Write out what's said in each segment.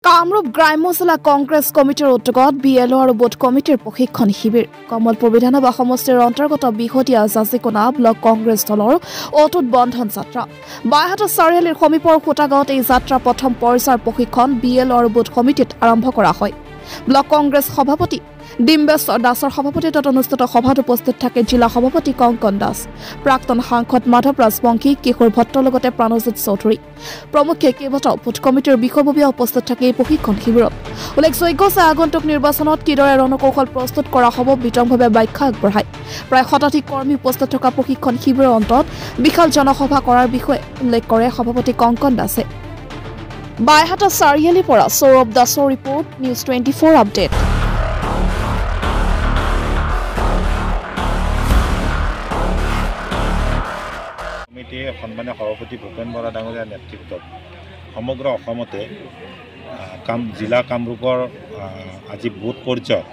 কামৰূপ গ্ৰাম্য জিলা কংগ্ৰেছ কমিটিৰ উদ্যোগত বিএলঅ আৰু বুথ কমিটিৰ প্ৰশিক্ষণ শিবিৰ কমলপুৰ বিধানসভা সমষ্টিৰ অন্তৰ্গত বিহতীয়া জাজিকোনা ব্লক কংগ্ৰেছ দলৰ অটুট বন্ধন যাত্ৰা বাইহাটা চাৰিআলিৰ সমীপৰ খুটাগাঁৱত এই যাত্ৰা প্ৰথম পৰ্যায়ৰ প্ৰশিক্ষণ বিএলঅ আৰু বুথ কমিটিত আৰম্ভ কৰা হয়। ব্লক কংগ্ৰেছ সভাপতি ডিম্বেশ্বৰ দাসৰ সভাপতিত্বত অনুষ্ঠিত সভাত উপস্থিত থাকে জিলা সভাপতি কংকন দাস, প্ৰাক্তন সাংসদ মাধৱ ৰাজবংশী, কিশোৰ ভট্টৰ লগতে প্ৰাণজিৎ চৌধুৰী প্ৰমুখ্যে কেইবাটাও বুথ কমিটিৰ বিষয়ববীয়া উপস্থিত থাকে এই প্ৰশিক্ষণ শিবিৰত। উল্লেখযোগ্য যে আগন্তুক নিৰ্বাচনত কিদৰে ৰণকৌশল প্ৰস্তুত কৰা হ'ব বিতংভাৱে ব্যাখ্যা আগবঢ়ায়। প্ৰায় শতাধিক কৰ্মী উপস্থিত থকা প্ৰশিক্ষণ শিবিৰৰ অন্তত বিশাল জনসভা কৰাৰ বিষয়ে উল্লেখ কৰে সভাপতি কংকন দাসে। বাইহাটা চাৰিআলিৰ পৰা সৌৰভ দাসৰ ৰিপৰ্ট, নিউজ 24 আপডেট। কমিটিয়ে সন্মানীয় সভাপতি ভূপেন বৰা ডাঙৰীয়াৰ নেতৃত্বত সমগ্ৰ অসমতে জিলা কামৰূপৰ আজি বুথ পৰ্যায়ত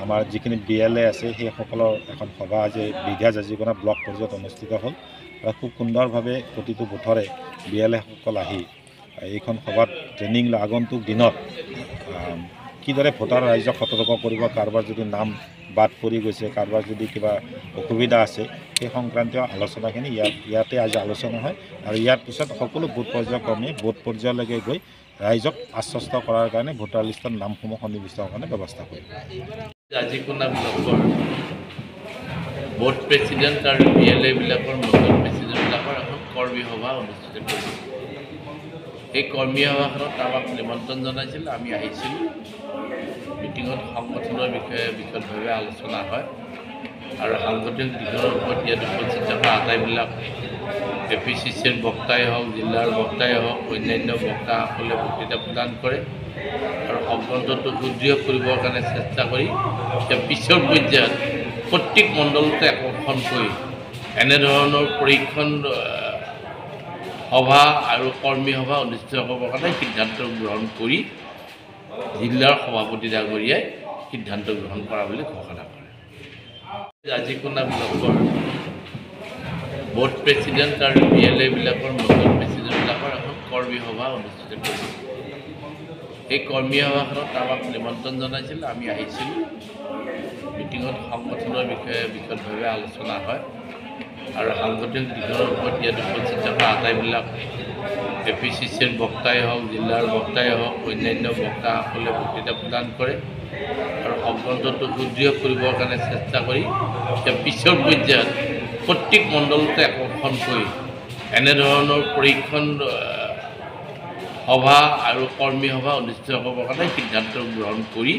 আমাৰ যিখিনি বিএলএ আছে সেইসকলৰ এখন সভা আজি বিঘা জাজিকোনা ব্লক পৰ্যায়ত অনুষ্ঠিত হ'ল আৰু খুব সুন্দৰভাৱে প্ৰতিটো বুথৰে বিএলএসকল আহি এইখন সভাত ট্ৰেইনিং লৈ আগন্তুক দিনত কিদৰে ভোটাৰ ৰাইজক সতৰ্ক কৰিব, কাৰোবাৰ যদি নাম বাদ পৰি গৈছে, কাৰোবাৰ যদি কিবা অসুবিধা আছে সেই সংক্ৰান্তীয় আলোচনাখিনি ইয়াতে আজি আলোচনা হয় আৰু ইয়াৰ পিছত সকলো বুথ পৰ্যায়ৰ কৰ্মী বুথ পৰ্যায়লৈকে গৈ ৰাইজক আশ্বস্ত কৰাৰ কাৰণে ভোটাৰ লিষ্টৰ নামসমূহ সন্নিৱিষ্টৰ কাৰণে ব্যৱস্থা কৰিব। জাজিকোনা ব্লকৰ বুথ প্ৰেচিডেণ্ট আৰু বিএলএবিলাকৰ নতুন প্ৰেচিডেণ্টবিলাকৰ এখন কৰ্মী সভা অনুষ্ঠিত কৰিছিল। এই কৰ্মী সভাখনত আমাক নিমন্ত্ৰণ জনাইছিল, আমি আহিছিলোঁ। মিটিঙত সংগঠনৰ বিষয়ে বিশদভাৱে আলোচনা হয় আৰু সাংগঠনিক দিশৰ ওপৰত ইয়াত উপস্থিত থকা আটাইবিলাক APCCৰ বক্তাই হওক, জিলাৰ বক্তাই হওক, অন্যান্য বক্তাসকলে বক্তৃতা প্ৰদান কৰে আৰু সংগঠনটো সুদৃঢ় কৰিবৰ কাৰণে চেষ্টা কৰি পিছৰ পৰ্যায়ত প্ৰত্যেক মণ্ডলতে আকৰ্ষণ কৰি এনেধৰণৰ পৰীক্ষণ সভা আৰু কৰ্মী সভা অনুষ্ঠিত কৰিবৰ কাৰণে সিদ্ধান্ত গ্ৰহণ কৰি জিলাৰ সভাপতি ডাঙৰীয়াই সিদ্ধান্ত গ্ৰহণ কৰা বুলি ঘোষণা কৰে। জাজিকোনা ব্লকৰ বুথ প্ৰেচিডেণ্ট আৰু বিএলএবিলাকৰ নতুন প্ৰেচিডেণ্টবিলাকৰ এখন কৰ্মী সভা অনুষ্ঠিত কৰিছিল। এই কৰ্মী সভাখনত আমাক নিমন্ত্ৰণ জনাইছিল, আমি আহিছিলোঁ। মিটিঙত সংগঠনৰ বিষয়ে বিশদভাৱে আলোচনা হয় আৰু সাংগঠনিক দিশৰ ওপৰত ইয়াত উপস্থিত থকা আটাইবিলাক APCCৰ বক্তাই হওক, জিলাৰ বক্তাই হওক, অন্যান্য বক্তাসকলে বক্তৃতা প্ৰদান কৰে আৰু সংগঠনটো সুদৃঢ় কৰিবৰ কাৰণে চেষ্টা কৰি পিছৰ পৰ্যায়ত প্ৰত্যেক মণ্ডলতে আকৰ্ষণ কৰি এনেধৰণৰ পৰীক্ষণ সভা আৰু কৰ্মী সভা অনুষ্ঠিত কৰিবৰ কাৰণে সিদ্ধান্ত গ্ৰহণ কৰি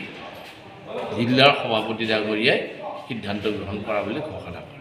জিলাৰ সভাপতি ডাঙৰীয়াই সিদ্ধান্ত গ্ৰহণ কৰা বুলি ঘোষণা কৰে।